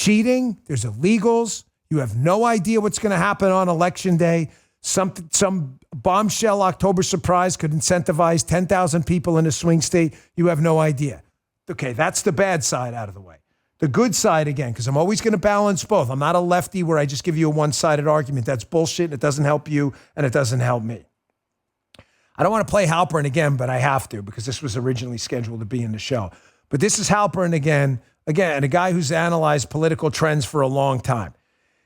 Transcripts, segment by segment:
cheating. There's illegals. You have no idea what's going to happen on Election Day. Some bombshell October surprise could incentivize 10,000 people in a swing state. You have no idea. Okay, that's the bad side out of the way. The good side, again, because I'm always going to balance both. I'm not a lefty where I just give you a one-sided argument. That's bullshit. It doesn't help you, and it doesn't help me. I don't want to play Halpern again, but I have to because this was originally scheduled to be in the show. But this is Halpern again, a guy who's analyzed political trends for a long time.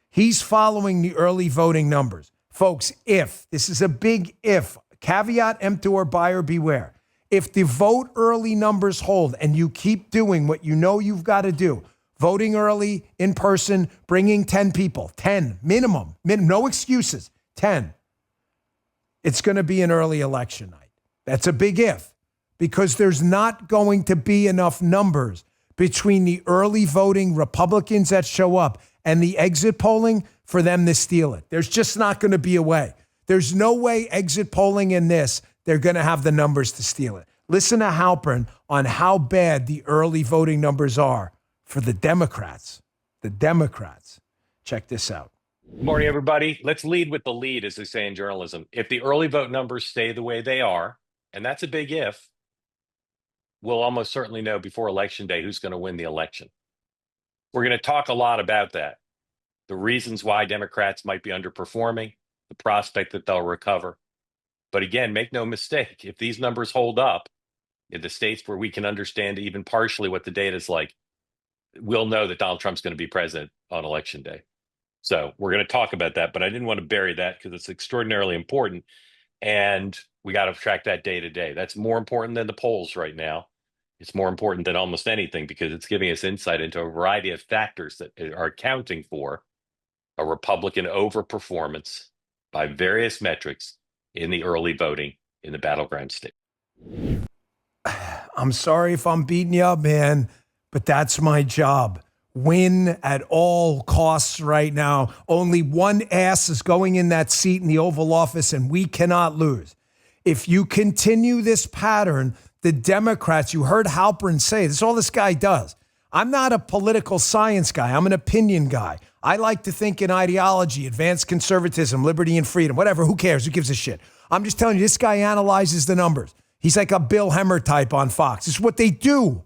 He's following the early voting numbers. Folks, this is a big if, caveat emptor, buyer beware. If the vote early numbers hold and you keep doing what you know you've got to do, voting early, in person, bringing 10 people, 10 minimum, no excuses, 10. It's going to be an early election night. That's a big if, because there's not going to be enough numbers between the early voting Republicans that show up and the exit polling for them to steal it. There's just not going to be a way. There's no way exit polling in this, they're going to have the numbers to steal it. Listen to Halpern on how bad the early voting numbers are for the Democrats. The Democrats. Check this out. Good morning, everybody. Let's lead with the lead, as they say in journalism. If the early vote numbers stay the way they are, and that's a big if, we'll almost certainly know before Election Day who's going to win the election. We're going to talk a lot about that. The reasons why Democrats might be underperforming, the prospect that they'll recover. But again, make no mistake, if these numbers hold up in the states where we can understand even partially what the data is like, we'll know that Donald Trump's going to be president on Election Day. So we're going to talk about that, but I didn't want to bury that because it's extraordinarily important. And we got to track that day to day. That's more important than the polls right now. It's more important than almost anything because it's giving us insight into a variety of factors that are accounting for a Republican overperformance by various metrics in the early voting in the battleground state. I'm sorry if I'm beating you up, man, but that's my job. Win at all costs right now. Only one ass is going in that seat in the Oval Office, and we cannot lose. If you continue this pattern, the Democrats, you heard Halpern say, this is all this guy does. I'm not a political science guy. I'm an opinion guy. I like to think in ideology, advanced conservatism, liberty and freedom, whatever. Who cares? Who gives a shit? I'm just telling you, this guy analyzes the numbers. He's like a Bill Hemmer type on Fox. It's what they do.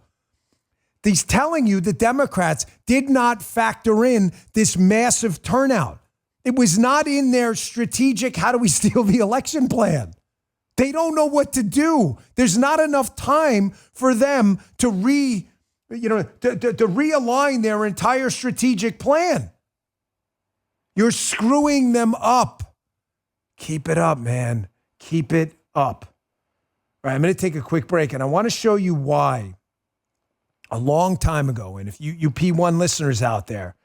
He's telling you the Democrats did not factor in this massive turnout. It was not in their strategic, how do we steal the election plan? They don't know what to do. There's not enough time for them to realign their entire strategic plan. You're screwing them up. Keep it up, man. Keep it up. All right, I'm going to take a quick break, and I want to show you why. A long time ago, and if you P1 listeners out there,